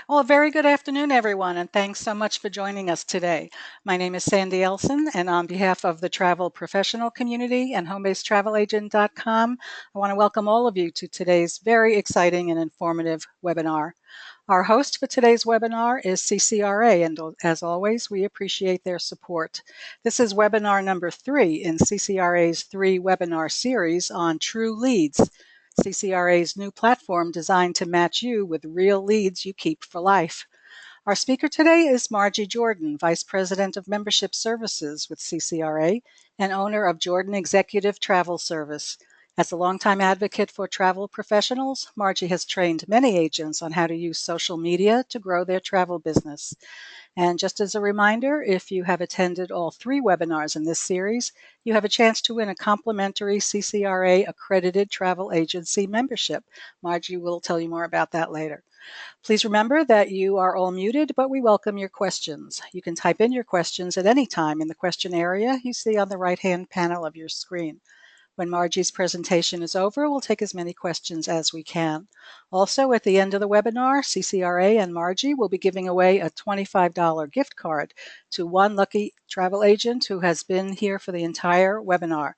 Well, a very good afternoon, everyone, and thanks so much for joining us today. My name is Sandy Elson, and on behalf of the travel professional community and homebasedtravelagent.com, I want to welcome all of you to today's very exciting and informative webinar. Our host for today's webinar is CCRA, and as always, we appreciate their support. This is webinar number 3 in CCRA's 3-webinar series on TRUELeads, CCRA's new platform designed to match you with real leads you keep for life. Our speaker today is Margie Jordan, Vice President of Membership Services with CCRA and owner of Jordan Executive Travel Service. As a longtime advocate for travel professionals, Margie has trained many agents on how to use social media to grow their travel business. And just as a reminder, if you have attended all 3 webinars in this series, you have a chance to win a complimentary CCRA accredited travel agency membership. Margie will tell you more about that later. Please remember that you are all muted, but we welcome your questions. You can type in your questions at any time in the question area you see on the right-hand panel of your screen. When Margie's presentation is over, we'll take as many questions as we can. Also, at the end of the webinar, CCRA and Margie will be giving away a $25 gift card to one lucky travel agent who has been here for the entire webinar.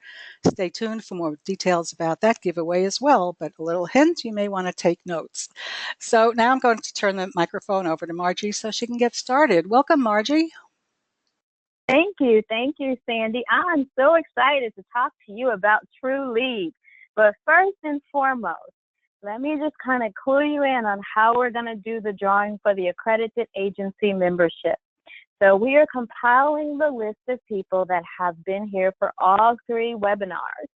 Stay tuned for more details about that giveaway as well, but a little hint, you may want to take notes. So now I'm going to turn the microphone over to Margie so she can get started. Welcome, Margie. Thank you, Sandy. I'm so excited to talk to you about TRUELeads. But first and foremost, let me just kind of clue you in on how we're going to do the drawing for the accredited agency membership. So we are compiling the list of people that have been here for all 3 webinars.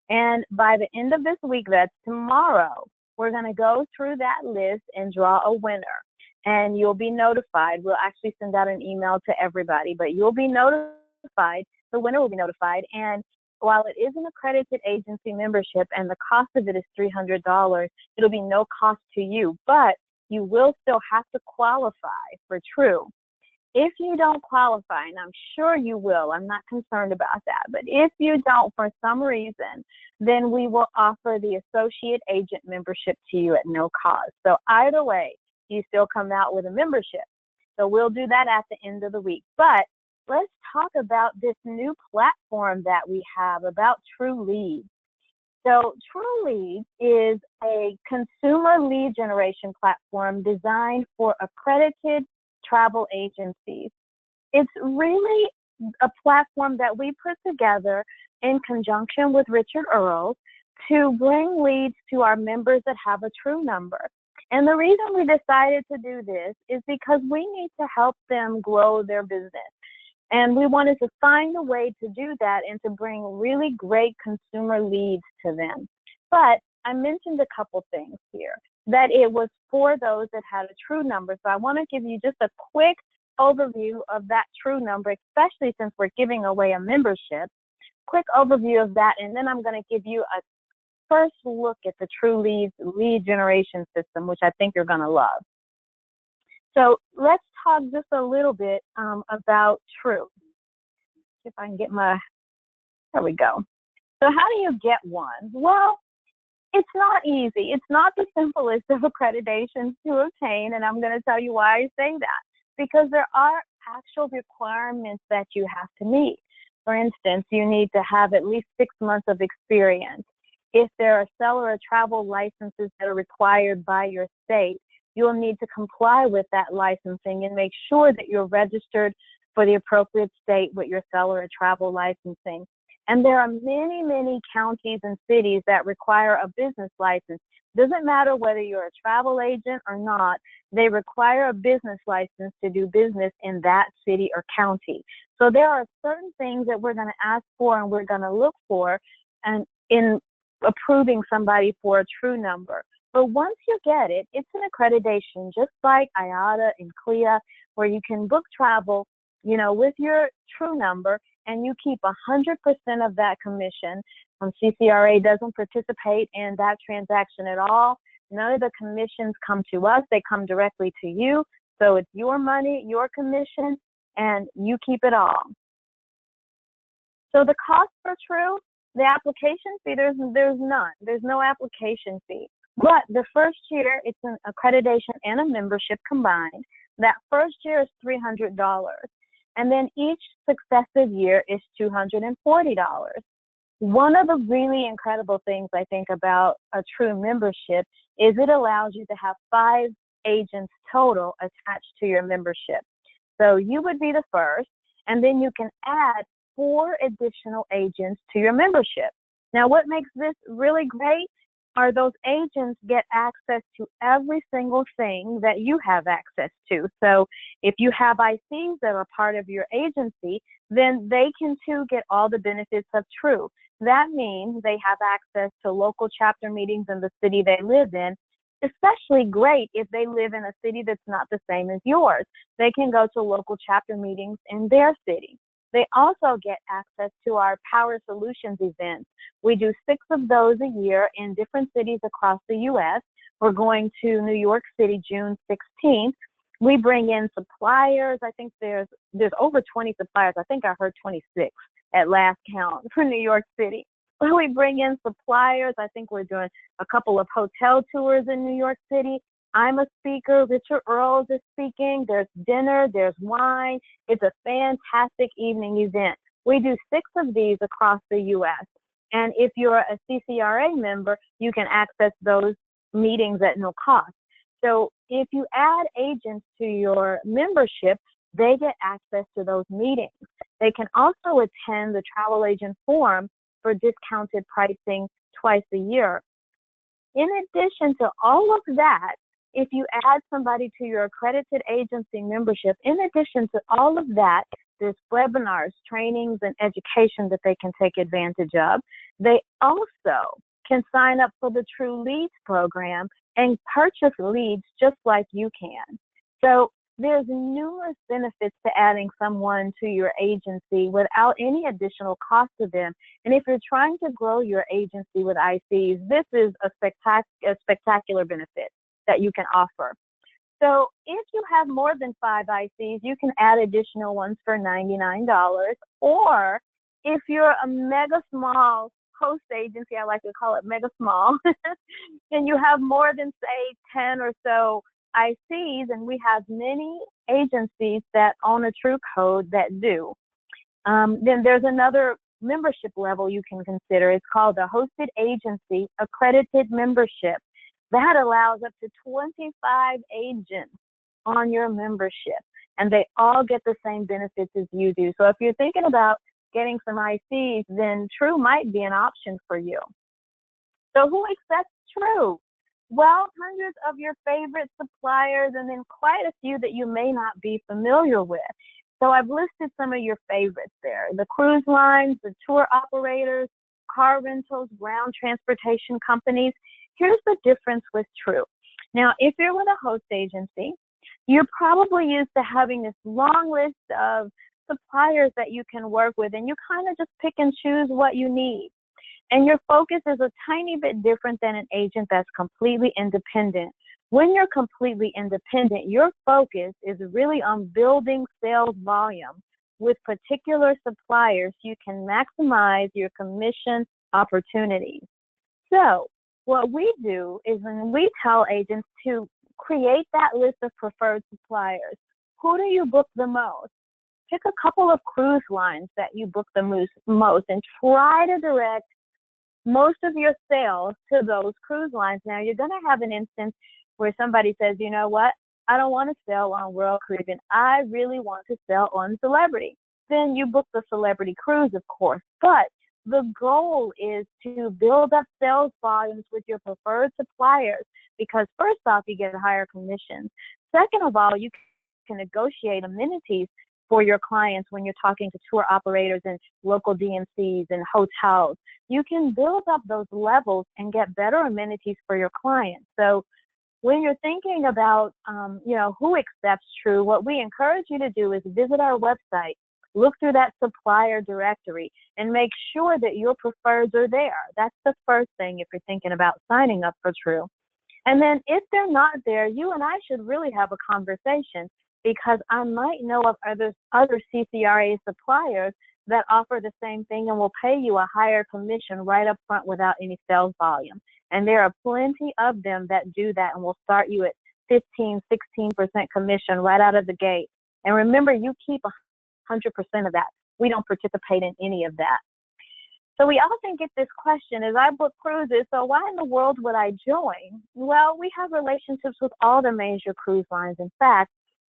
And by the end of this week, that's tomorrow, we're going to go through that list and draw a winner. And you'll be notified. We'll actually send out an email to everybody, but you'll be notified. The winner will be notified. And while it is an accredited agency membership and the cost of it is $300, it'll be no cost to you, but you will still have to qualify for True. If you don't qualify, and I'm sure you will, I'm not concerned about that, but if you don't for some reason, then we will offer the associate agent membership to you at no cost. So either way, you still come out with a membership. So we'll do that at the end of the week. But let's talk about this new platform that we have about TRUELeads. So TRUELeads is a consumer lead generation platform designed for accredited travel agencies. It's really a platform that we put together in conjunction with Richard Earls to bring leads to our members that have a True number. And the reason we decided to do this is because we need to help them grow their business. And we wanted to find a way to do that and to bring really great consumer leads to them. But I mentioned a couple things here, that it was for those that had a True number. So I want to give you just a quick overview of that True number, especially since we're giving away a membership. Quick overview of that, and then I'm going to give you a first look at the TRUELeads lead generation system, which I think you're going to love. So let's talk just a little bit about True. See if I can get there we go. So how do you get one? Well, it's not easy. It's not the simplest of accreditations to obtain, and I'm going to tell you why I say that. Because there are actual requirements that you have to meet. For instance, you need to have at least 6 months of experience. If there are seller or travel licenses that are required by your state, you'll need to comply with that licensing and make sure that you're registered for the appropriate state with your seller or travel licensing. And there are many, many counties and cities that require a business license. Doesn't matter whether you're a travel agent or not, they require a business license to do business in that city or county. So there are certain things that we're going to ask for and we're going to look for and in approving somebody for a True number. But once you get it, it's an accreditation just like IATA and CLIA, where you can book travel, with your True number, and you keep 100% of that commission. CCRA doesn't participate in that transaction at all. None of the commissions come to us. They come directly to you. So it's your money, your commission, and you keep it all. So the cost for True, the application fee, there's none. There's no application fee. But the first year, it's an accreditation and a membership combined. That first year is $300. And then each successive year is $240. One of the really incredible things I think about a true membership is it allows you to have 5 agents total attached to your membership. So you would be the first, and then you can add 4 additional agents to your membership. Now, what makes this really great are those agents get access to every single thing that you have access to. So if you have ICs that are part of your agency, then they can too get all the benefits of True. That means they have access to local chapter meetings in the city they live in, especially great if they live in a city that's not the same as yours. They can go to local chapter meetings in their city. They also get access to our Power Solutions events. We do 6 of those a year in different cities across the U.S. We're going to New York City June 16th. We bring in suppliers. I think there's over 20 suppliers. I think I heard 26 at last count for New York City. We bring in suppliers. I think we're doing a couple of hotel tours in New York City. I'm a speaker. Richard Earls is speaking. There's dinner. There's wine. It's a fantastic evening event. We do 6 of these across the U.S. And if you're a CCRA member, you can access those meetings at no cost. So if you add agents to your membership, they get access to those meetings. They can also attend the Travel Agent Forum for discounted pricing twice a year. In addition to all of that, if you add somebody to your accredited agency membership, in addition to all of that, there's webinars, trainings, and education that they can take advantage of. They also can sign up for the TRUELeads program and purchase leads just like you can. So there's numerous benefits to adding someone to your agency without any additional cost to them. And if you're trying to grow your agency with ICs, this is a spectacular benefit that you can offer. So if you have more than 5 ICs, you can add additional ones for $99. Or if you're a mega small host agency, I like to call it mega small, and you have more than, say, 10 or so ICs, and we have many agencies that own a True code that do. Then there's another membership level you can consider. It's called the Hosted Agency Accredited Membership. That allows up to 25 agents on your membership, and they all get the same benefits as you do. So if you're thinking about getting some ICs, then True might be an option for you. So who accepts True? Well, hundreds of your favorite suppliers, and then quite a few that you may not be familiar with. So I've listed some of your favorites there: the cruise lines, the tour operators, car rentals, ground transportation companies. Here's the difference with True. Now, if you're with a host agency, you're probably used to having this long list of suppliers that you can work with, and you kind of just pick and choose what you need. And your focus is a tiny bit different than an agent that's completely independent. When you're completely independent, your focus is really on building sales volume with particular suppliers. You can maximize your commission opportunities. So what we do is when we tell agents to create that list of preferred suppliers, who do you book the most? Pick a couple of cruise lines that you book the most and try to direct most of your sales to those cruise lines. Now, you're going to have an instance where somebody says, you know what, I don't want to sell on Royal Caribbean. I really want to sell on Celebrity. Then you book the Celebrity cruise, of course. But the goal is to build up sales volumes with your preferred suppliers, because first off, you get higher commissions. Second of all, you can negotiate amenities for your clients when you're talking to tour operators and local DMCs and hotels. You can build up those levels and get better amenities for your clients. So when you're thinking about, who accepts True, what we encourage you to do is visit our website, look through that supplier directory, and make sure that your preferreds are there. That's the first thing if you're thinking about signing up for True. And then if they're not there, you and I should really have a conversation, because I might know of other CCRA suppliers that offer the same thing and will pay you a higher commission right up front without any sales volume. And there are plenty of them that do that and will start you at 15, 16% commission right out of the gate. And remember, you keep 100% of that. We don't participate in any of that. So we often get this question, as I book cruises, so why in the world would I join? Well, we have relationships with all the major cruise lines. In fact,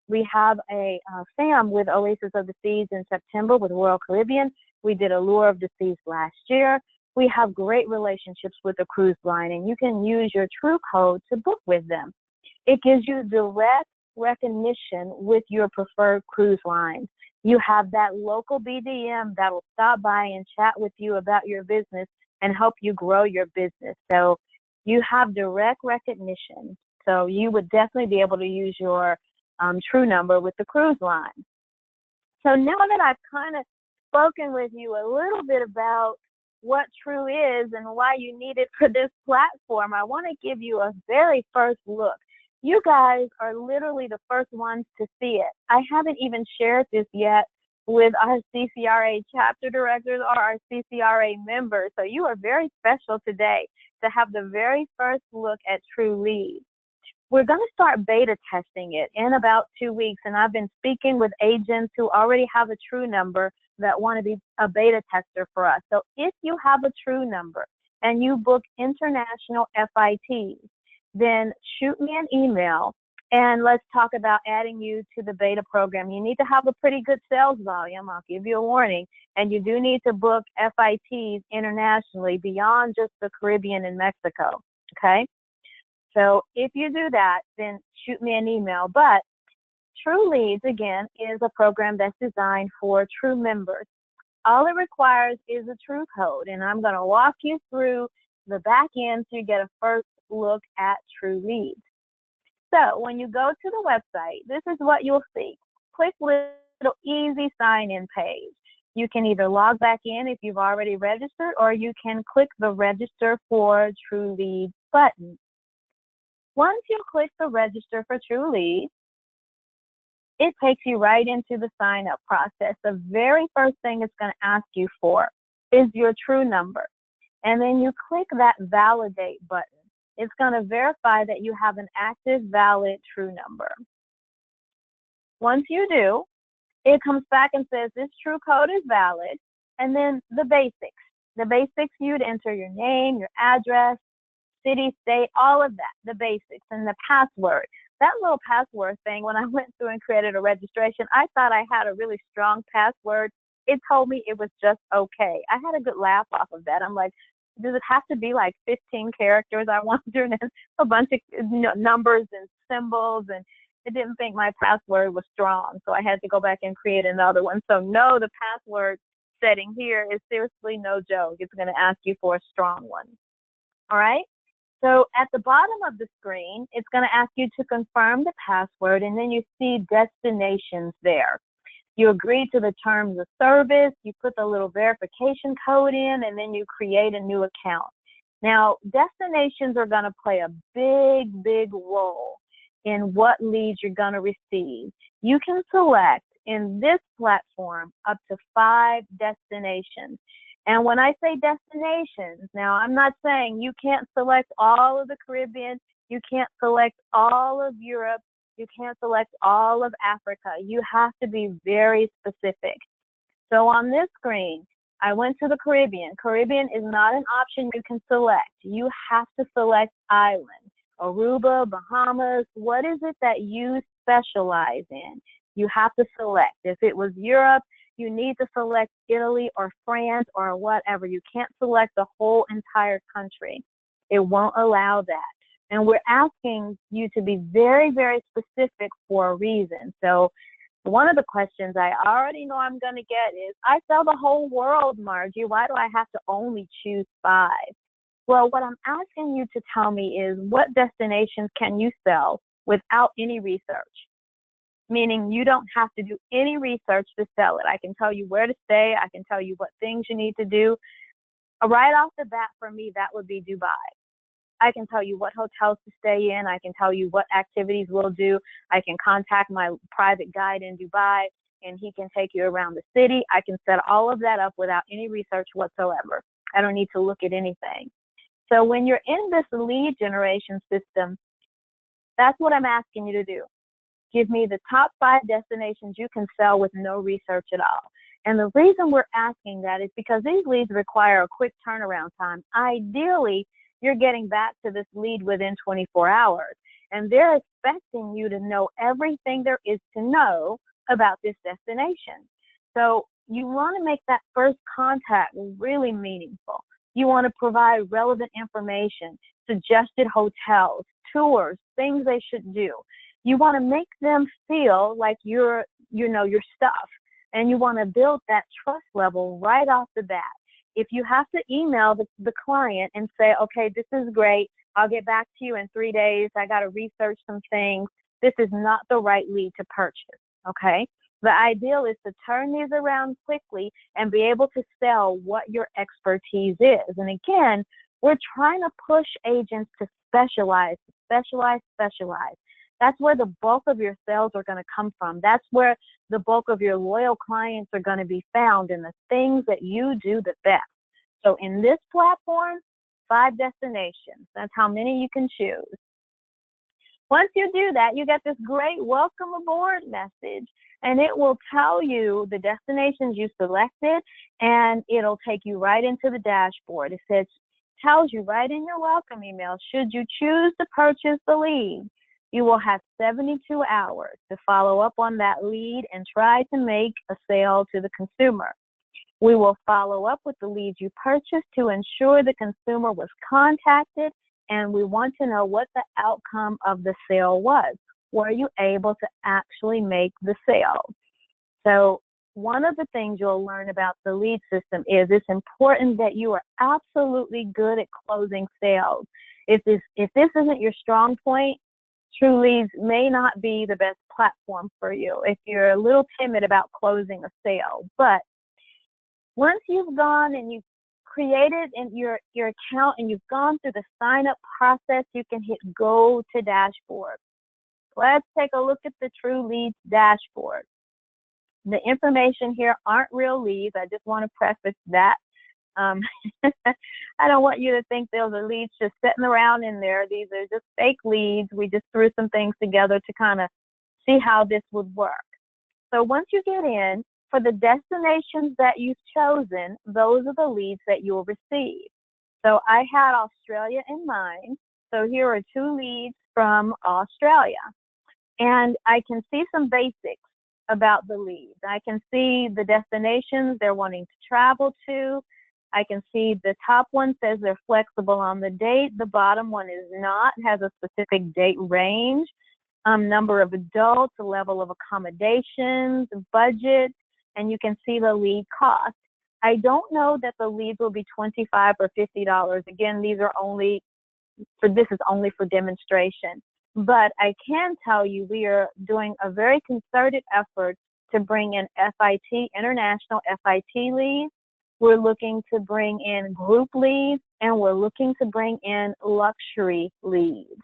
we have a FAM with Oasis of the Seas in September with Royal Caribbean. We did Allure of the Seas last year. We have great relationships with the cruise line, and you can use your True code to book with them. It gives you direct recognition with your preferred cruise lines. You have that local BDM that will stop by and chat with you about your business and help you grow your business. So you have direct recognition. So you would definitely be able to use your True number with the cruise line. So now that I've kind of spoken with you a little bit about what True is and why you need it for this platform, I want to give you a very first look. You guys are literally the first ones to see it. I haven't even shared this yet with our CCRA chapter directors or our CCRA members. So you are very special today to have the very first look at TRUELeads. We're going to start beta testing it in about 2 weeks, and I've been speaking with agents who already have a True number that want to be a beta tester for us. So if you have a True number and you book international FITs, then shoot me an email and let's talk about adding you to the beta program. You need to have a pretty good sales volume. I'll give you a warning. And you do need to book FITs internationally beyond just the Caribbean and Mexico, okay? So if you do that, then shoot me an email. But TRUELeads, again, is a program that's designed for True members. All it requires is a True code, and I'm going to walk you through the back end so you get a first look at TRUELeads. So when you go to the website, this is what you'll see. Click little easy sign-in page. You can either log back in if you've already registered, or you can click the Register for TRUELeads button. Once you click the Register for TRUELeads, it takes you right into the sign-up process. The very first thing it's going to ask you for is your True number. And then you click that Validate button. It's going to verify that you have an active, valid True number. Once you do, it comes back and says this True code is valid, and then the basics. The basics, you'd enter your name, your address, city, state, all of that, the basics, and the password. That little password thing, when I went through and created a registration, I thought I had a really strong password. It told me it was just okay. I had a good laugh off of that. I'm like, does it have to be like 15 characters? I wondered, and a bunch of numbers and symbols, and it didn't think my password was strong, so I had to go back and create another one. So no, the password setting here is seriously no joke. It's going to ask you for a strong one. All right? So at the bottom of the screen, it's going to ask you to confirm the password, and then you see destinations there. You agree to the terms of service, you put the little verification code in, and then you create a new account. Now, destinations are going to play a big, big role in what leads you're going to receive. You can select in this platform up to 5 destinations. And when I say destinations, now I'm not saying you can't select all of the Caribbean, you can't select all of Europe, you can't select all of Africa. You have to be very specific. So on this screen, I went to the Caribbean. Caribbean is not an option you can select. You have to select island, Aruba, Bahamas. What is it that you specialize in? You have to select. If it was Europe, you need to select Italy or France or whatever. You can't select the whole entire country. It won't allow that. And we're asking you to be very, very specific for a reason. So one of the questions I already know I'm going to get is, I sell the whole world, Margie. Why do I have to only choose 5? Well, what I'm asking you to tell me is, what destinations can you sell without any research? Meaning you don't have to do any research to sell it. I can tell you where to stay. I can tell you what things you need to do. Right off the bat, for me, that would be Dubai. I can tell you what hotels to stay in. I can tell you what activities we'll do. I can contact my private guide in Dubai, and he can take you around the city. I can set all of that up without any research whatsoever. I don't need to look at anything. So when you're in this lead generation system, that's what I'm asking you to do. Give me the top 5 destinations you can sell with no research at all. And the reason we're asking that is because these leads require a quick turnaround time. Ideally, you're getting back to this lead within 24 hours. And they're expecting you to know everything there is to know about this destination. So you want to make that first contact really meaningful. You want to provide relevant information, suggested hotels, tours, things they should do. You want to make them feel like you're your stuff. And you want to build that trust level right off the bat. If you have to email the client and say, okay, this is great, I'll get back to you in 3 days, I got to research some things, this is not the right lead to purchase, okay? The ideal is to turn these around quickly and be able to sell what your expertise is. And again, we're trying to push agents to specialize. That's where the bulk of your sales are going to come from. That's where the bulk of your loyal clients are going to be found in the things that you do the best. So in this platform, 5 destinations. That's how many you can choose. Once you do that, you get this great welcome aboard message, and it will tell you the destinations you selected, and it'll take you right into the dashboard. It tells you right in your welcome email, should you choose to purchase the lead, you will have 72 hours to follow up on that lead and try to make a sale to the consumer. We will follow up with the leads you purchased to ensure the consumer was contacted, and we want to know what the outcome of the sale was. Were you able to actually make the sale? So one of the things you'll learn about the lead system is it's important that you are absolutely good at closing sales. If this isn't your strong point, TrueLeads may not be the best platform for you if you're a little timid about closing a sale. But once you've gone and you've created in your account and you've gone through the sign-up process, you can hit go to dashboard. Let's take a look at the TrueLeads dashboard. The information here aren't real leads. I just want to preface that. I don't want you to think those are leads just sitting around in there. These are just fake leads. We just threw some things together to kind of see how this would work. So once you get in, for the destinations that you've chosen, those are the leads that you'll receive. So I had Australia in mind. So here are 2 leads from Australia. And I can see some basics about the leads. I can see the destinations they're wanting to travel to. I can see the top one says they're flexible on the date. The bottom one is not, has a specific date range, number of adults, the level of accommodations, budget, and you can see the lead cost. I don't know that the leads will be $25 or $50. Again, this is only for demonstration. But I can tell you we are doing a very concerted effort to bring in FIT, international FIT leads. We're looking to bring in group leads, and we're looking to bring in luxury leads.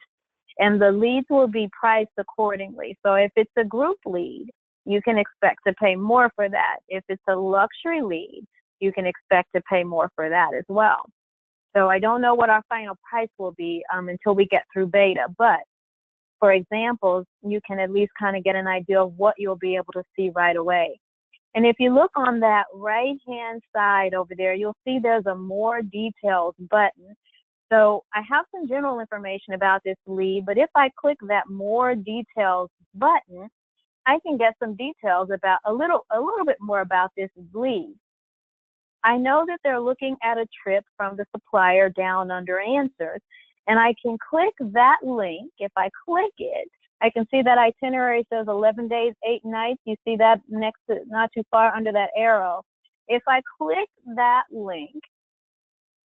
And the leads will be priced accordingly. So if it's a group lead, you can expect to pay more for that. If it's a luxury lead, you can expect to pay more for that as well. So I don't know what our final price will be until we get through beta. But for examples, you can at least kind of get an idea of what you'll be able to see right away. And if you look on that right-hand side over there, you'll see there's a more details button. So I have some general information about this lead, but if I click that more details button, I can get some details about a little bit more about this lead. I know that they're looking at a trip from the supplier down under answers, and I can click that link. If I click it, I can see that itinerary says 11 days, 8 nights. You see that next to, not too far under that arrow. If I click that link,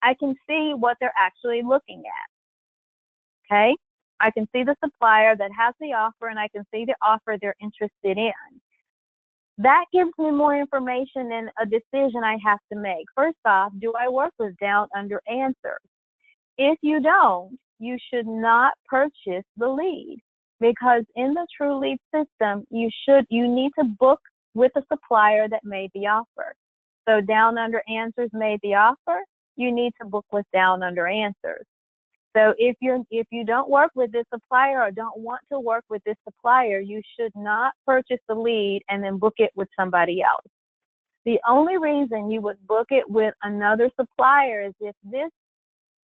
I can see what they're actually looking at, okay? I can see the supplier that has the offer, and I can see the offer they're interested in. That gives me more information and a decision I have to make. First off, do I work with down under answers? If you don't, you should not purchase the lead, because in the TrueLeads system, you need to book with the supplier that made the offer. So Down Under Answers made the offer, you need to book with Down Under Answers. So if you don't work with this supplier or don't want to work with this supplier, you should not purchase the lead and then book it with somebody else. The only reason you would book it with another supplier is if this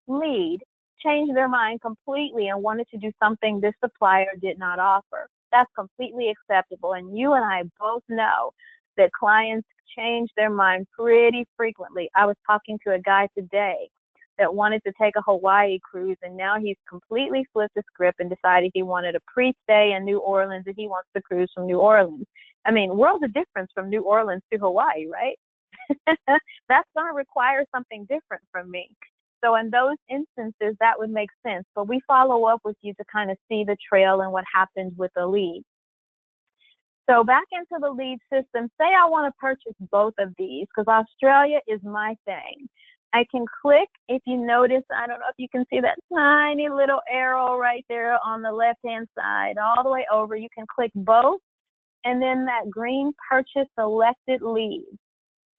lead changed their mind completely and wanted to do something this supplier did not offer. That's completely acceptable. And you and I both know that clients change their mind pretty frequently. I was talking to a guy today that wanted to take a Hawaii cruise, and now he's completely flipped the script and decided he wanted a pre-stay in New Orleans and he wants to cruise from New Orleans. I mean, worlds of difference from New Orleans to Hawaii, right? That's going to require something different from me. So in those instances, that would make sense. But we follow up with you to kind of see the trail and what happens with the lead. So back into the lead system, say I want to purchase both of these because Australia is my thing. I can click, if you notice, I don't know if you can see that tiny little arrow right there on the left-hand side, all the way over. You can click both, and then that green purchase selected lead.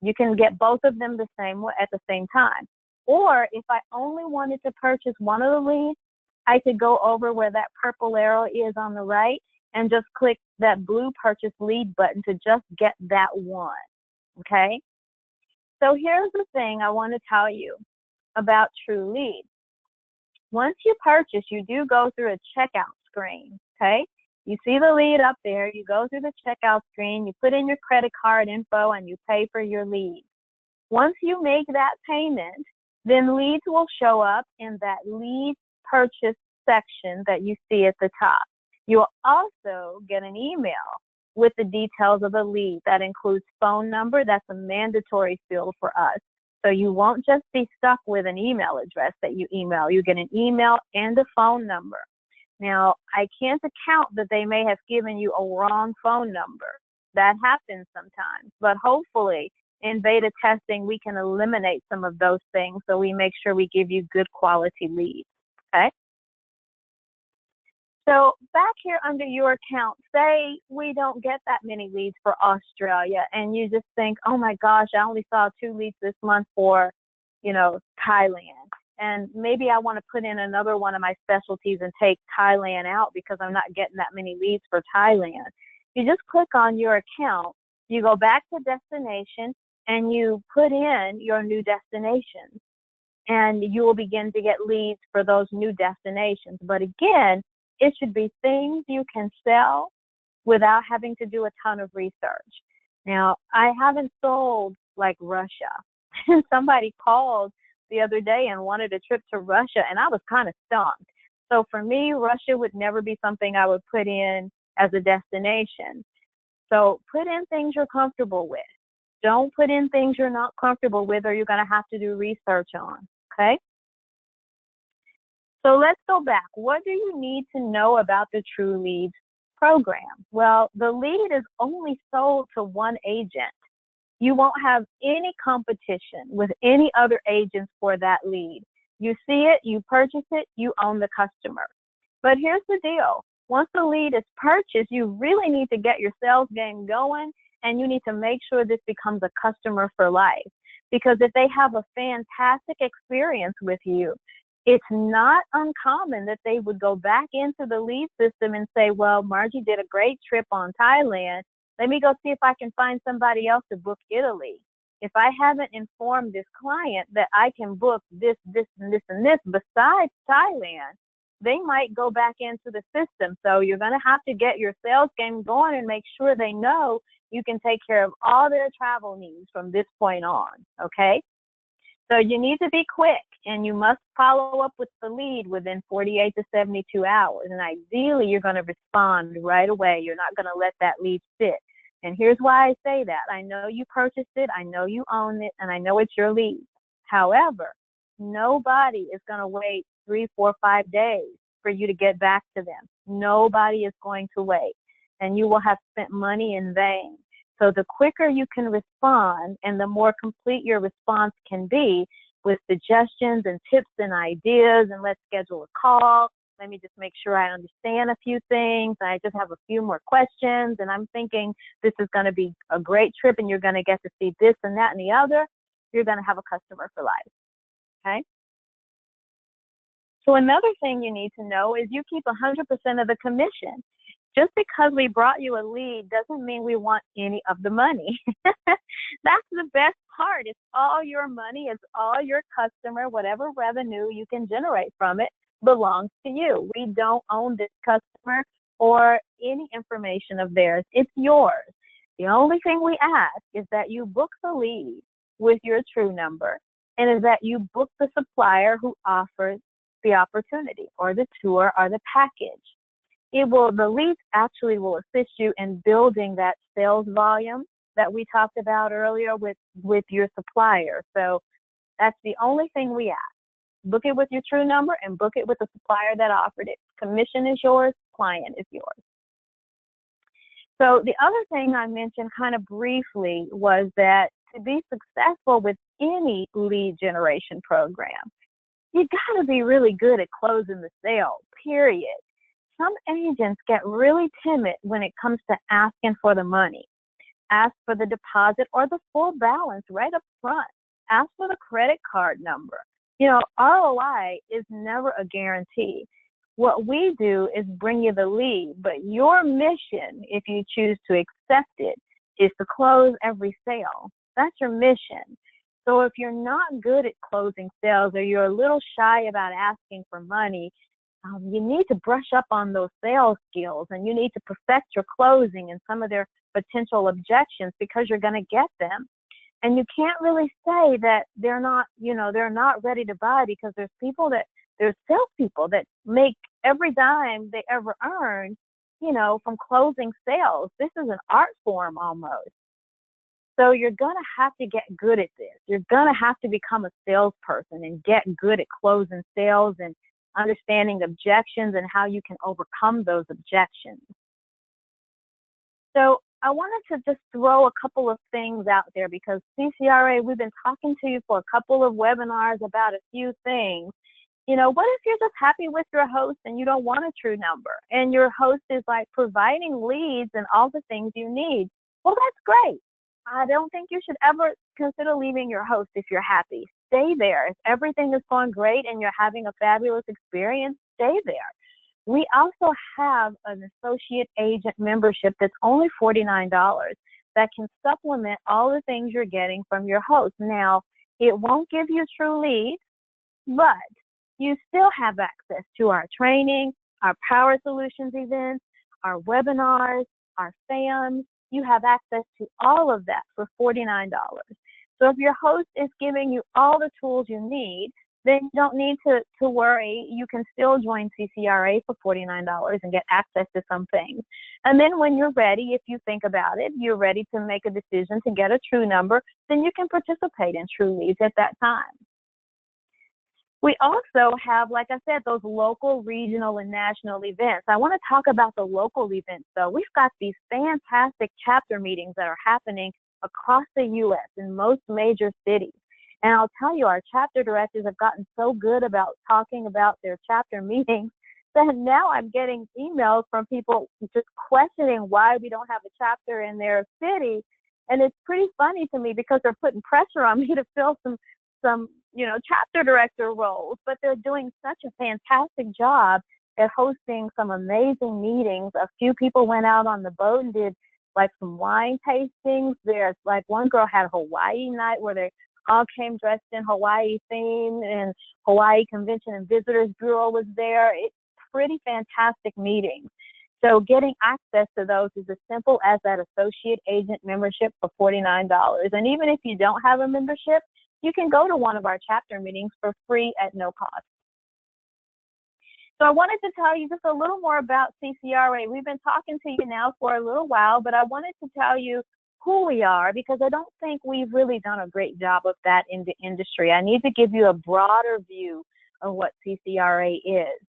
You can get both of them the same at the same time. Or if I only wanted to purchase one of the leads, I could go over where that purple arrow is on the right and just click that blue purchase lead button to just get that one, okay? So here's the thing I want to tell you about TRUELeads. Once you purchase, you do go through a checkout screen, okay? You see the lead up there, you go through the checkout screen, you put in your credit card info, and you pay for your lead. Once you make that payment, then leads will show up in that lead purchase section that you see at the top. You'll also get an email with the details of the lead. That includes phone number. That's a mandatory field for us. So you won't just be stuck with an email address that you email. You get an email and a phone number. Now, I can't account that they may have given you a wrong phone number. That happens sometimes. But hopefully, in beta testing, we can eliminate some of those things so we make sure we give you good quality leads, okay? So back here under your account, say we don't get that many leads for Australia and you just think, oh my gosh, I only saw 2 leads this month for, Thailand. And maybe I want to put in another one of my specialties and take Thailand out because I'm not getting that many leads for Thailand. You just click on your account, you go back to destination, and you put in your new destinations. And you will begin to get leads for those new destinations. But again, it should be things you can sell without having to do a ton of research. Now, I haven't sold like Russia. Somebody called the other day and wanted a trip to Russia, and I was kind of stumped. So for me, Russia would never be something I would put in as a destination. So put in things you're comfortable with. Don't put in things you're not comfortable with or you're going to have to do research on, okay? So let's go back. What do you need to know about the TRUELeads program? Well, the lead is only sold to one agent. You won't have any competition with any other agents for that lead. You see it, you purchase it, you own the customer. But here's the deal. Once the lead is purchased, you really need to get your sales game going, and you need to make sure this becomes a customer for life. Because if they have a fantastic experience with you, it's not uncommon that they would go back into the lead system and say, well, Margie did a great trip on Thailand. Let me go see if I can find somebody else to book Italy. If I haven't informed this client that I can book this, this, and this, and this besides Thailand, they might go back into the system. So you're going to have to get your sales game going and make sure they know you can take care of all their travel needs from this point on, okay? So you need to be quick, and you must follow up with the lead within 48 to 72 hours. And ideally, you're going to respond right away. You're not going to let that lead sit. And here's why I say that. I know you purchased it, I know you own it, and I know it's your lead. However, nobody is going to wait 3, 4, 5 days for you to get back to them. Nobody is going to wait, and you will have spent money in vain. So the quicker you can respond and the more complete your response can be with suggestions and tips and ideas, and let's schedule a call, let me just make sure I understand a few things. I just have a few more questions, and I'm thinking this is going to be a great trip, and you're going to get to see this and that and the other. You're going to have a customer for life. Okay? So another thing you need to know is you keep 100% of the commission. Just because we brought you a lead doesn't mean we want any of the money. That's the best part. It's all your money. It's all your customer. Whatever revenue you can generate from it belongs to you. We don't own this customer or any information of theirs. It's yours. The only thing we ask is that you book the lead with your true number, and is that you book the supplier who offers the opportunity or the tour or the package. The leads actually will assist you in building that sales volume that we talked about earlier with your supplier. So that's the only thing we ask. Book it with your true number and book it with the supplier that offered it. Commission is yours, client is yours. So the other thing I mentioned kind of briefly was that to be successful with any lead generation program, you got to be really good at closing the sale, period. Some agents get really timid when it comes to asking for the money. Ask for the deposit or the full balance right up front. Ask for the credit card number. ROI is never a guarantee. What we do is bring you the lead, but your mission, if you choose to accept it, is to close every sale. That's your mission. So if you're not good at closing sales or you're a little shy about asking for money, you need to brush up on those sales skills, and you need to perfect your closing and some of their potential objections, because you're going to get them. And you can't really say that they're not ready to buy, because there's salespeople that make every dime they ever earn, from closing sales. This is an art form almost. So you're going to have to get good at this. You're going to have to become a salesperson and get good at closing sales and understanding objections and how you can overcome those objections. So I wanted to just throw a couple of things out there, because CCRA, we've been talking to you for a couple of webinars about a few things. What if you're just happy with your host and you don't want a true number, and your host is like providing leads and all the things you need? Well, that's great. I don't think you should ever consider leaving your host if you're happy. Stay there. If everything is going great and you're having a fabulous experience, stay there. We also have an associate agent membership that's only $49 that can supplement all the things you're getting from your host. Now, it won't give you true leads, but you still have access to our training, our Power Solutions events, our webinars, our FAMs. You have access to all of that for $49. So if your host is giving you all the tools you need, then you don't need to worry. You can still join CCRA for $49 and get access to some things. And then when you're ready, if you think about it, you're ready to make a decision to get a true number, then you can participate in True Leads at that time. We also have, like I said, those local, regional, and national events. I want to talk about the local events, though. We've got these fantastic chapter meetings that are happening across the U.S. in most major cities. And I'll tell you, our chapter directors have gotten so good about talking about their chapter meetings that now I'm getting emails from people just questioning why we don't have a chapter in their city. And it's pretty funny to me, because they're putting pressure on me to fill some chapter director roles, but they're doing such a fantastic job at hosting some amazing meetings. A few people went out on the boat and did like some wine tastings. There's like one girl had a Hawaii night where they all came dressed in Hawaii theme, and Hawaii Convention and Visitors Bureau was there. It's pretty fantastic meetings. So getting access to those is as simple as that associate agent membership for $49. And even if you don't have a membership, you can go to one of our chapter meetings for free at no cost. So I wanted to tell you just a little more about CCRA. We've been talking to you now for a little while, but I wanted to tell you who we are, because I don't think we've really done a great job of that in the industry. I need to give you a broader view of what CCRA is.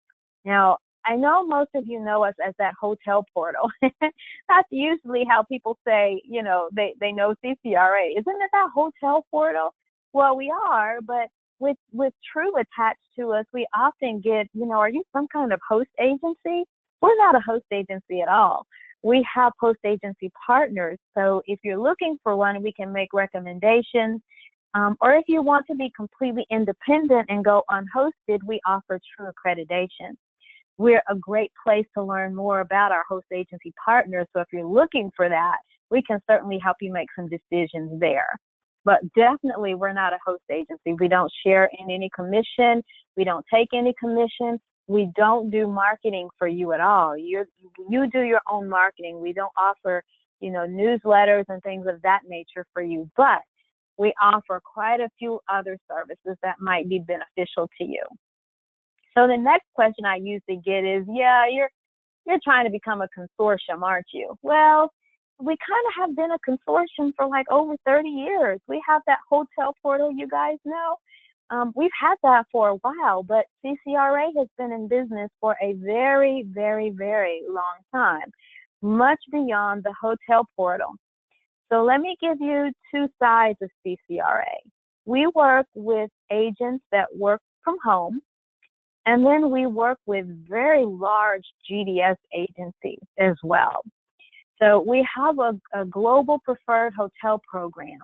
Now, I know most of you know us as that hotel portal. That's usually how people say, they know CCRA. Isn't it that hotel portal? Well, we are, but with True attached to us, we often get, are you some kind of host agency? We're not a host agency at all. We have host agency partners. So if you're looking for one, we can make recommendations. Or if you want to be completely independent and go unhosted, we offer True Accreditation. We're a great place to learn more about our host agency partners. So if you're looking for that, we can certainly help you make some decisions there. But definitely, we're not a host agency. We don't share in any commission. We don't take any commission. We don't do marketing for you at all. You do your own marketing. We don't offer, newsletters and things of that nature for you. But we offer quite a few other services that might be beneficial to you. So the next question I usually get is, you're trying to become a consortium, aren't you? Well, we kind of have been a consortium for like over 30 years. We have that hotel portal, you guys know. We've had that for a while, but CCRA has been in business for a very, very, very long time, much beyond the hotel portal. So let me give you two sides of CCRA. We work with agents that work from home, and then we work with very large GDS agencies as well. So we have a global preferred hotel program,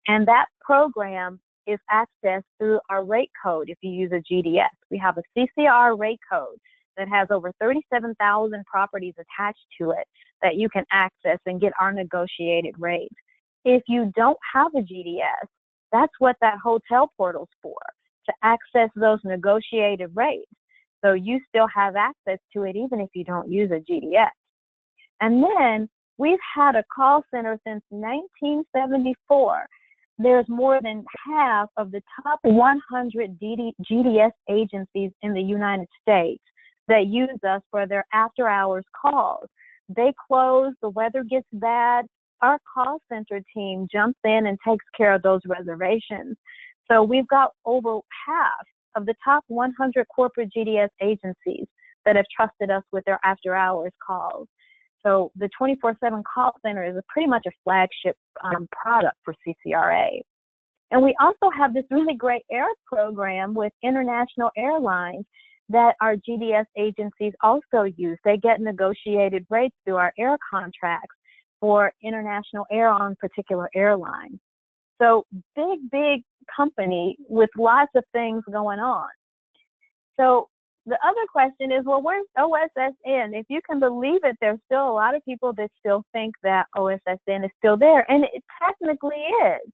and that program is accessed through our rate code if you use a GDS. We have a CCR rate code that has over 37,000 properties attached to it that you can access and get our negotiated rates. If you don't have a GDS, that's what that hotel portal's for, to access those negotiated rates. So you still have access to it even if you don't use a GDS. And then we've had a call center since 1974. There's more than half of the top 100 GDS agencies in the United States that use us for their after-hours calls. They close, the weather gets bad, our call center team jumps in and takes care of those reservations. So we've got over half of the top 100 corporate GDS agencies that have trusted us with their after-hours calls. So the 24/7 call center is pretty much a flagship product for CCRA. And we also have this really great air program with international airlines that our GDS agencies also use. They get negotiated rates through our air contracts for international air on particular airlines. So big company with lots of things going on. So the other question is, well, where's OSSN? If you can believe it, there's still a lot of people that still think that OSSN is still there, and it technically is.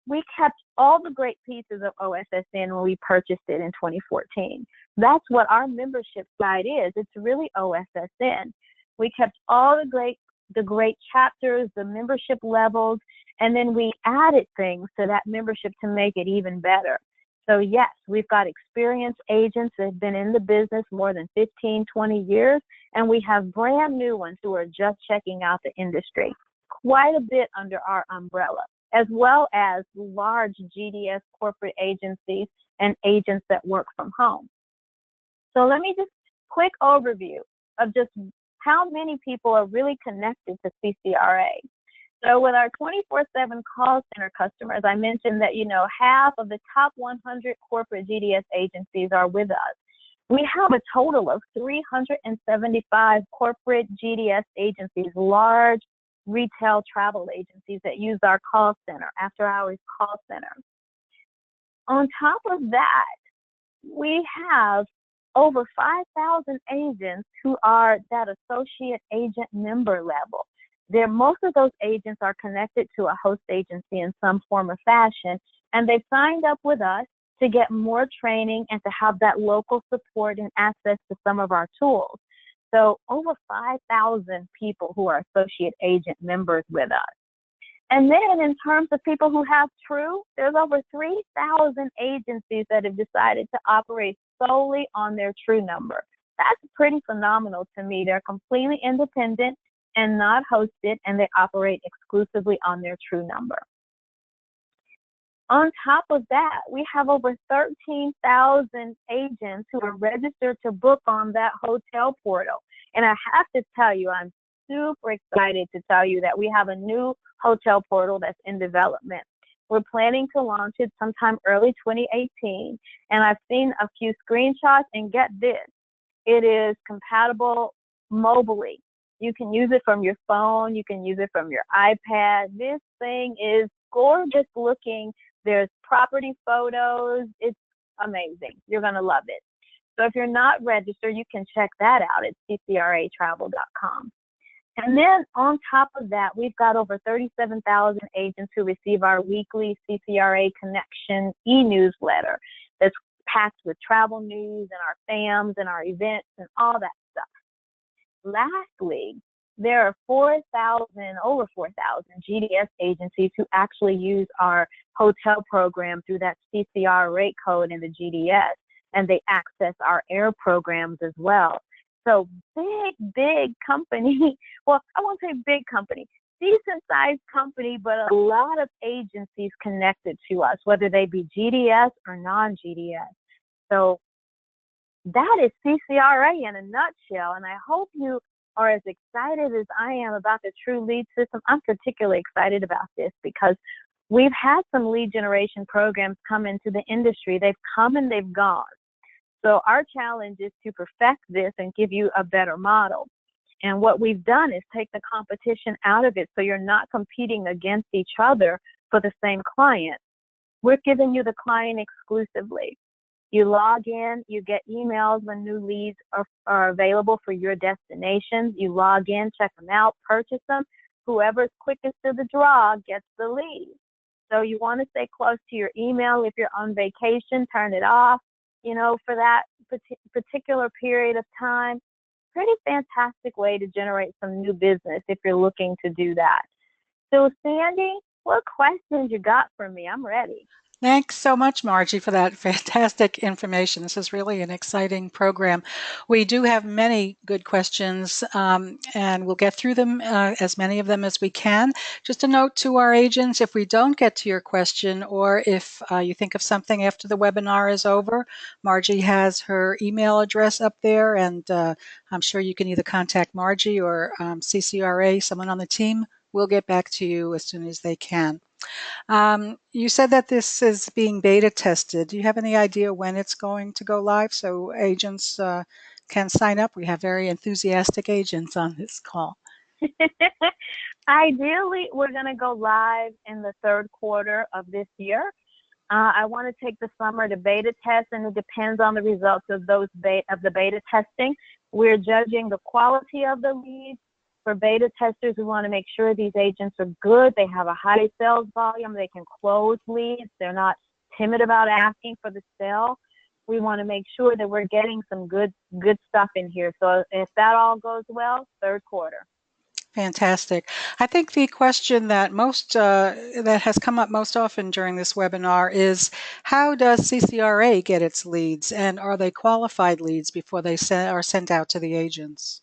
We kept all the great pieces of OSSN when we purchased it in 2014. That's what our membership site is. It's really OSSN. We kept all the great chapters, the membership levels, and then we added things to that membership to make it even better. So yes, we've got experienced agents that have been in the business more than 15, 20 years, and we have brand new ones who are just checking out the industry. Quite a bit under our umbrella, as well as large GDS corporate agencies and agents that work from home. So let me just quick overview of just how many people are really connected to CCRA. So with our 24/7 call center customers, I mentioned that, half of the top 100 corporate GDS agencies are with us. We have a total of 375 corporate GDS agencies, large retail travel agencies that use our call center, after hours call center. On top of that, we have over 5,000 agents who are that associate agent member level. Most of those agents are connected to a host agency in some form or fashion, and they've signed up with us to get more training and to have that local support and access to some of our tools. So over 5,000 people who are associate agent members with us. And then in terms of people who have True, there's over 3,000 agencies that have decided to operate solely on their True number. That's pretty phenomenal to me. They're completely independent and not hosted, and they operate exclusively on their True number. On top of that, we have over 13,000 agents who are registered to book on that hotel portal. And I have to tell you, I'm super excited to tell you that we have a new hotel portal that's in development. We're planning to launch it sometime early 2018. And I've seen a few screenshots, and get this, it is compatible mobilely. You can use it from your phone. You can use it from your iPad. This thing is gorgeous looking. There's property photos. It's amazing. You're going to love it. So if you're not registered, you can check that out at ccratravel.com. And then on top of that, we've got over 37,000 agents who receive our weekly CCRA Connection e-newsletter that's packed with travel news and our FAMs and our events and all that stuff. Lastly, there are over 4,000 GDS agencies who actually use our hotel program through that CCR rate code in the GDS, and they access our air programs as well. So big company, well, I won't say big company, decent sized company, but a lot of agencies connected to us, whether they be GDS or non-GDS. So that is CCRA in a nutshell, and I hope you are as excited as I am about the TrueLeads system. I'm particularly excited about this because we've had some lead generation programs come into the industry. They've come and they've gone. So our challenge is to perfect this and give you a better model. And what we've done is take the competition out of it so you're not competing against each other for the same client. We're giving you the client exclusively. You log in, you get emails when new leads are available for your destinations. You log in, check them out, purchase them. Whoever's quickest to the draw gets the lead. So you want to stay close to your email. If you're on vacation, turn it off, for that particular period of time. Pretty fantastic way to generate some new business if you're looking to do that. So Sandy, what questions you got for me? I'm ready. Thanks so much, Margie, for that fantastic information. This is really an exciting program. We do have many good questions, and we'll get through them, as many of them as we can. Just a note to our agents, if we don't get to your question, or if you think of something after the webinar is over, Margie has her email address up there, and I'm sure you can either contact Margie or CCRA, someone on the team. We'll get back to you as soon as they can. You said that this is being beta tested. Do you have any idea when it's going to go live so agents can sign up? We have very enthusiastic agents on this call. Ideally, we're going to go live in the third quarter of this year. I want to take the summer to beta test, and it depends on the results of the beta testing. We're judging the quality of the leads. For beta testers, we want to make sure these agents are good. They have a high sales volume. They can close leads. They're not timid about asking for the sale. We want to make sure that we're getting some good stuff in here. So if that all goes well, third quarter. Fantastic. I think the question that that has come up most often during this webinar is, how does CCRA get its leads, and are they qualified leads before they are sent out to the agents?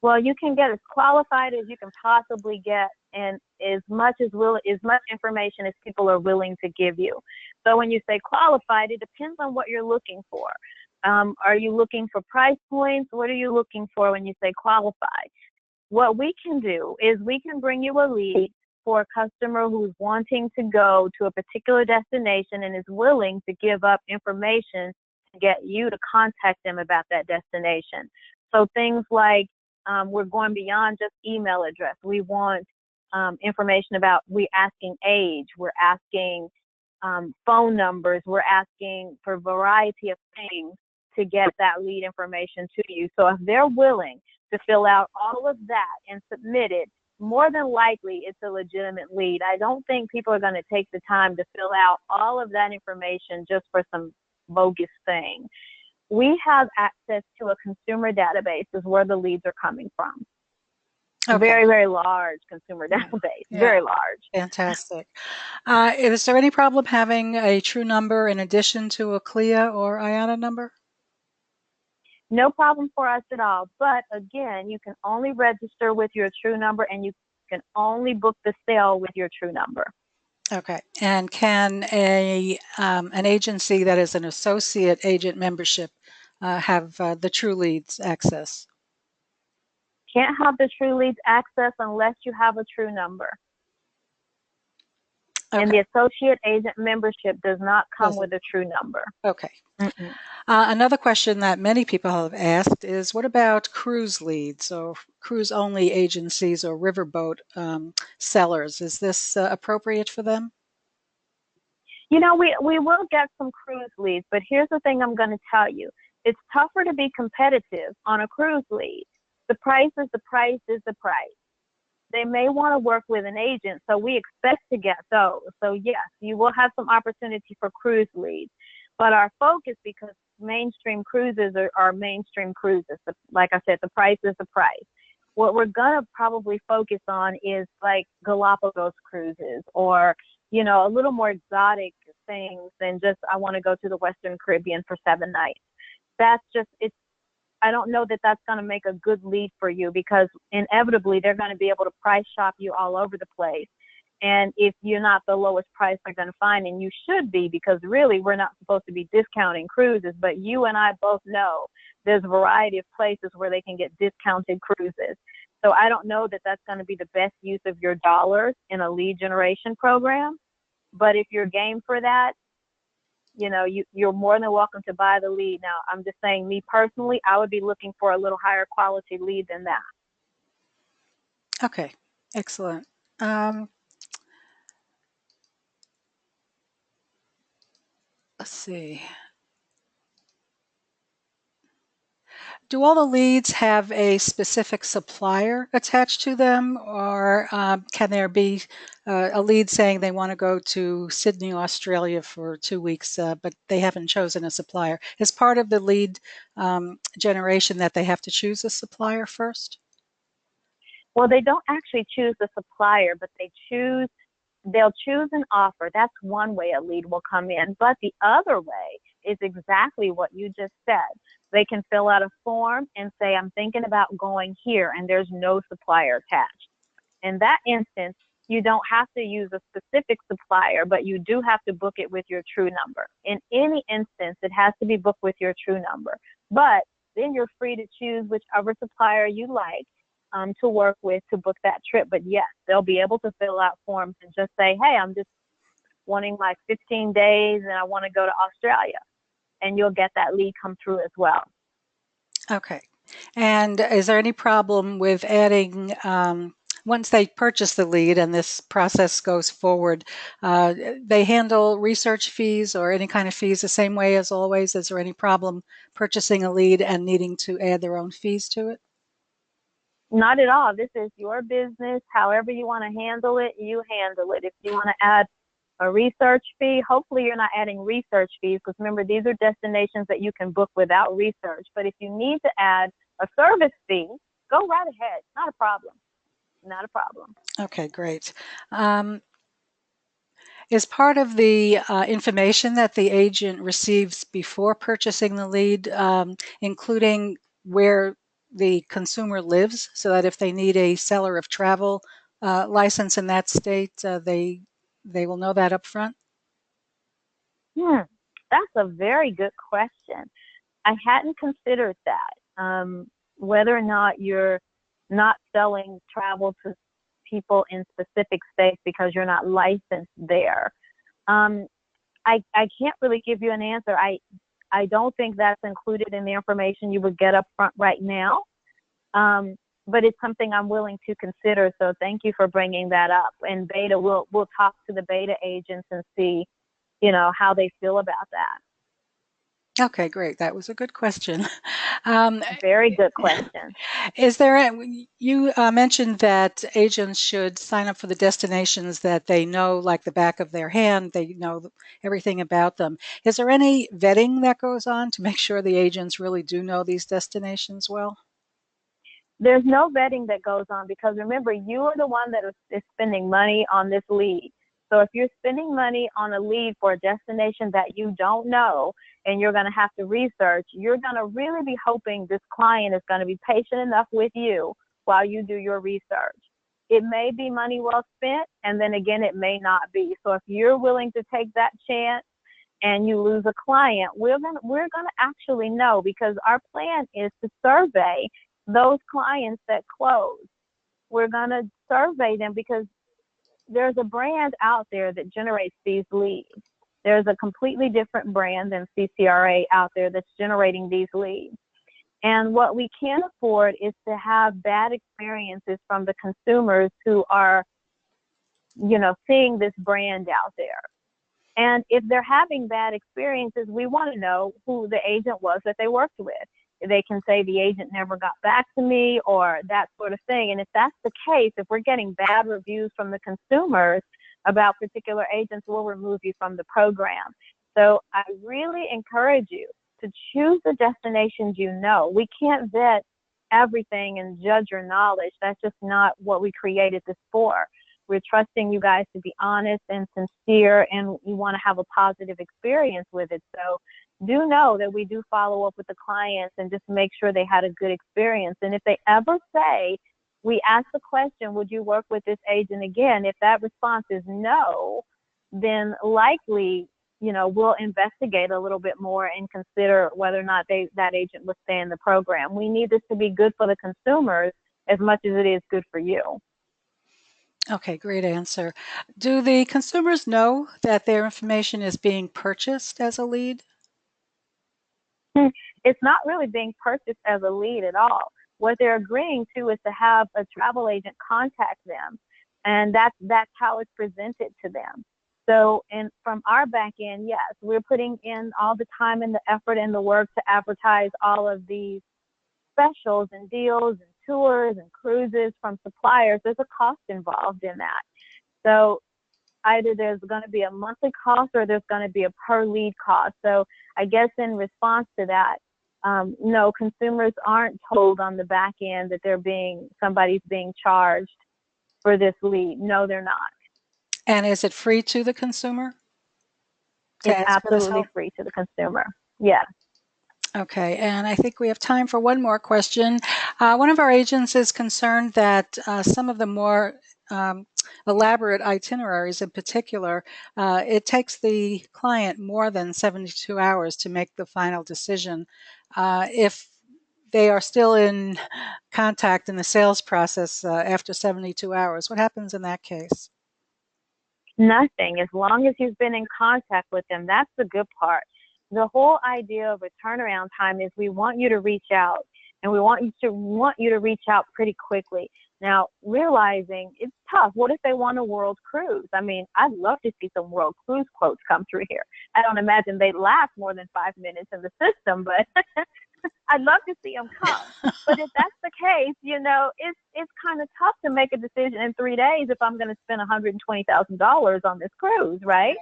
Well, you can get as qualified as you can possibly get, and as much information as people are willing to give you. So when you say qualified, it depends on what you're looking for. Are you looking for price points? What are you looking for when you say qualified? What we can do is we can bring you a lead for a customer who's wanting to go to a particular destination and is willing to give up information to get you to contact them about that destination. So things like, we're going beyond just email address. We want information about, we're asking age, we're asking phone numbers, we're asking for a variety of things to get that lead information to you. So if they're willing to fill out all of that and submit it, more than likely it's a legitimate lead. I don't think people are going to take the time to fill out all of that information just for some bogus thing. We have access to a consumer database is where the leads are coming from. Okay. Very, very large consumer database, very large. Fantastic. Is there any problem having a true number in addition to a CLIA or IANA number? No problem for us at all. But again, you can only register with your true number, and you can only book the sale with your true number. Okay. And can an agency that is an associate agent membership have the TrueLeads access? Can't have the TrueLeads access unless you have a true number. And the associate agent membership does not come with a true number. Okay. Another question that many people have asked is, what about cruise leads or cruise-only agencies or riverboat sellers? Is this appropriate for them? You know, we will get some cruise leads, but here's the thing I'm going to tell you. It's tougher to be competitive on a cruise lead. The price is the price is the price. They may want to work with an agent, so we expect to get those. So yes, you will have some opportunity for cruise leads, but our focus, because mainstream cruises are mainstream cruises. Like I said, the price is the price. What we're going to probably focus on is like Galapagos cruises, or, you know, a little more exotic things than just, I want to go to the Western Caribbean for 7 nights. That's just, I don't know that that's going to make a good lead for you, because inevitably they're going to be able to price shop you all over the place. And if you're not the lowest price they're going to find, and you should be, because really we're not supposed to be discounting cruises, but you and I both know there's a variety of places where they can get discounted cruises. So I don't know that that's going to be the best use of your dollars in a lead generation program. But if you're game for that, you know, you're more than welcome to buy the lead. Now, I'm just saying, me personally, I would be looking for a little higher quality lead than that. Okay, excellent. Let's see. Do all the leads have a specific supplier attached to them, or can there be a lead saying they want to go to Sydney, Australia for 2 weeks, but they haven't chosen a supplier? Is part of the lead generation that they have to choose a supplier first? Well, they don't actually choose the supplier, but they'll choose an offer. That's one way a lead will come in. But the other way is exactly what you just said. They can fill out a form and say, I'm thinking about going here, and there's no supplier attached. In that instance, you don't have to use a specific supplier, but you do have to book it with your true number. In any instance, it has to be booked with your true number. But then you're free to choose whichever supplier you like to work with to book that trip. But yes, they'll be able to fill out forms and just say, hey, I'm just wanting like 15 days and I want to go to Australia. And you'll get that lead come through as well. Okay. And is there any problem with adding, once they purchase the lead and this process goes forward, they handle research fees or any kind of fees the same way as always? Is there any problem purchasing a lead and needing to add their own fees to it? Not at all. This is your business. However you want to handle it, you handle it. If you want to add a research fee, hopefully you're not adding research fees, because remember, these are destinations that you can book without research. But if you need to add a service fee, go right ahead. Not a problem. Not a problem. Okay, great. Is part of the information that the agent receives before purchasing the lead, including where the consumer lives, so that if they need a seller of travel license in that state, they will know that up front? That's a very good question. I hadn't considered that. Whether or not you're not selling travel to people in specific states because you're not licensed there. I can't really give you an answer. I don't think that's included in the information you would get up front right now. But it's something I'm willing to consider. So thank you for bringing that up. And beta, we'll talk to the beta agents and see, you know, how they feel about that. Okay, great. That was a good question. Very good question. Is there, you mentioned that agents should sign up for the destinations that they know like the back of their hand, they know everything about them. Is there any vetting that goes on to make sure the agents really do know these destinations well? There's no vetting that goes on, because remember, you are the one that is spending money on this lead. So if you're spending money on a lead for a destination that you don't know and you're going to have to research, you're going to really be hoping this client is going to be patient enough with you while you do your research. It may be money well spent, and then again, it may not be. So if you're willing to take that chance and you lose a client, we're gonna actually know, because our plan is to survey those clients that close. We're gonna survey them, because there's a brand out there that generates these leads. There's a completely different brand than CCRA out there that's generating these leads. And what we can't afford is to have bad experiences from the consumers who are, seeing this brand out there. And if they're having bad experiences, we want to know who the agent was that they worked with. They can say the agent never got back to me or that sort of thing. And if that's the case, if we're getting bad reviews from the consumers about particular agents, we'll remove you from the program. So I really encourage you to choose the destinations you know. We can't vet everything and judge your knowledge. That's just not what we created this for. We're trusting you guys to be honest and sincere, and you want to have a positive experience with it. So do know that we do follow up with the clients and just make sure they had a good experience. And if they ever say, we ask the question, would you work with this agent again? If that response is no, then likely, we'll investigate a little bit more and consider whether or not that agent will stay in the program. We need this to be good for the consumers as much as it is good for you. Okay, great answer. Do the consumers know that their information is being purchased as a lead? It's not really being purchased as a lead at all. What they're agreeing to is to have a travel agent contact them, and that's how it's presented to them. So, and from our back end, yes, we're putting in all the time and the effort and the work to advertise all of these specials and deals and tours and cruises from suppliers. There's a cost involved in that. So either there's going to be a monthly cost or there's going to be a per lead cost. So I guess in response to that, no, consumers aren't told on the back end that somebody's being charged for this lead. No, they're not. And is it free to the consumer to It's ask for this absolutely help? free to the consumer. Yes. Okay, and I think we have time for one more question. One of our agents is concerned that some of the more elaborate itineraries in particular, it takes the client more than 72 hours to make the final decision. If they are still in contact in the sales process after 72 hours, what happens in that case? Nothing. As long as you've been in contact with them, that's the good part. The whole idea of a turnaround time is we want you to reach out, and we want you to reach out pretty quickly. Now, realizing it's tough. What if they want a world cruise? I mean, I'd love to see some world cruise quotes come through here. I don't imagine they'd last more than 5 minutes in the system, but I'd love to see them come. But if that's the case, it's kind of tough to make a decision in 3 days if I'm going to spend $120,000 on this cruise, right?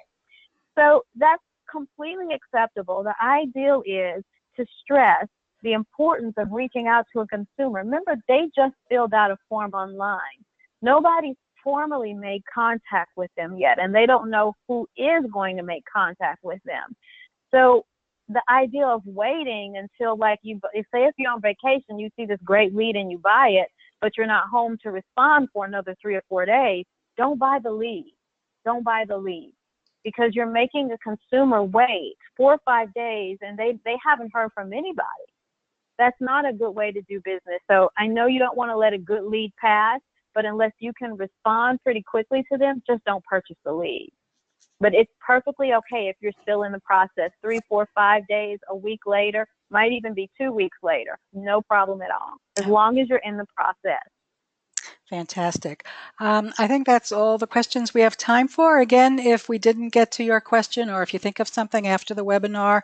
So that's completely acceptable. The ideal is to stress the importance of reaching out to a consumer. Remember, they just filled out a form online. Nobody's formally made contact with them yet, and they don't know who is going to make contact with them. So the idea of waiting until, say if you're on vacation, you see this great lead and you buy it, but you're not home to respond for another 3 or 4 days, don't buy the lead. Don't buy the lead, because you're making the consumer wait 4 or 5 days and they haven't heard from anybody. That's not a good way to do business. So I know you don't want to let a good lead pass, but unless you can respond pretty quickly to them, just don't purchase the lead. But it's perfectly okay if you're still in the process 3, 4, 5 days, a week later, might even be 2 weeks later. No problem at all, as long as you're in the process. Fantastic. I think that's all the questions we have time for. Again, if we didn't get to your question, or if you think of something after the webinar,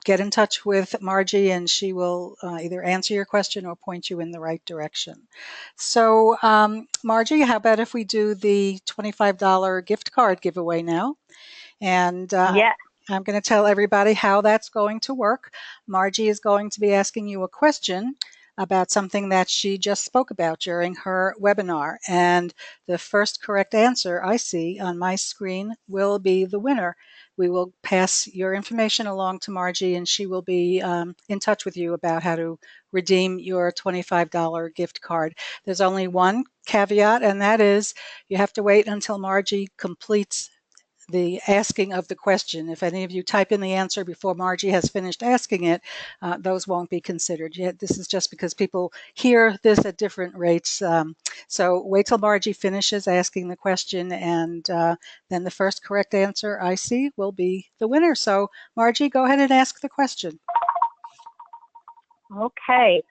get in touch with Margie and she will either answer your question or point you in the right direction. So Margie, how about if we do the $25 gift card giveaway now? And Yeah. I'm going to tell everybody how that's going to work. Margie is going to be asking you a question about something that she just spoke about during her webinar. And the first correct answer I see on my screen will be the winner. We will pass your information along to Margie and she will be in touch with you about how to redeem your $25 gift card. There's only one caveat, and that is you have to wait until Margie completes the asking of the question. If any of you type in the answer before Margie has finished asking it, those won't be considered. Yet this is just because people hear this at different rates. So wait till Margie finishes asking the question, and then the first correct answer I see will be the winner. So Margie, go ahead and ask the question. Okay,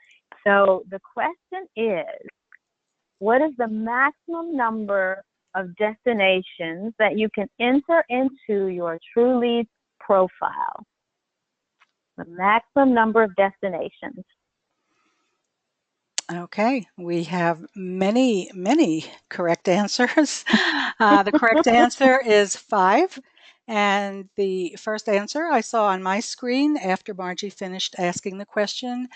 so the question is, what is the maximum number of destinations that you can enter into your TrueLeads profile? The maximum number of destinations. Okay, we have many, many correct answers. The correct answer is 5. And the first answer I saw on my screen after Margie finished asking the question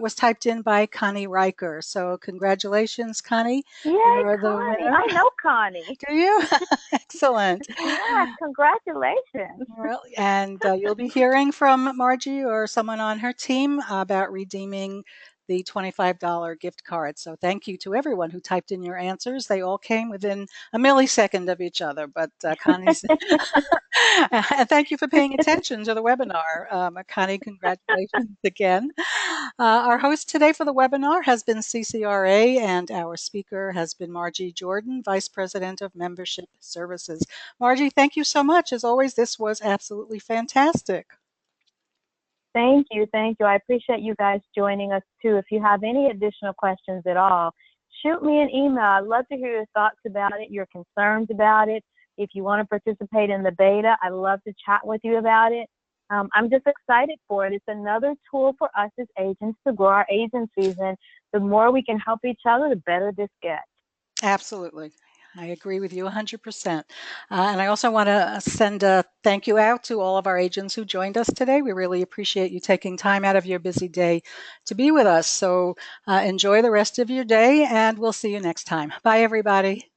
was typed in by Connie Riker. So congratulations, Connie. Yay, You're the Connie. winner. I know Connie. Do you? Excellent. Yes, congratulations. Well, and you'll be hearing from Margie or someone on her team about redeeming the $25 gift card. So thank you to everyone who typed in your answers. They all came within a millisecond of each other, but Connie's. And thank you for paying attention to the webinar. Connie, congratulations again. Our host today for the webinar has been CCRA, and our speaker has been Margie Jordan, Vice President of Membership Services. Margie, thank you so much. As always, this was absolutely fantastic. Thank you. Thank you. I appreciate you guys joining us too. If you have any additional questions at all, shoot me an email. I'd love to hear your thoughts about it, your concerns about it. If you want to participate in the beta, I'd love to chat with you about it. I'm just excited for it. It's another tool for us as agents to grow our agencies, and the more we can help each other, the better this gets. Absolutely. I agree with you 100%. And I also want to send a thank you out to all of our agents who joined us today. We really appreciate you taking time out of your busy day to be with us. So enjoy the rest of your day, and we'll see you next time. Bye, everybody.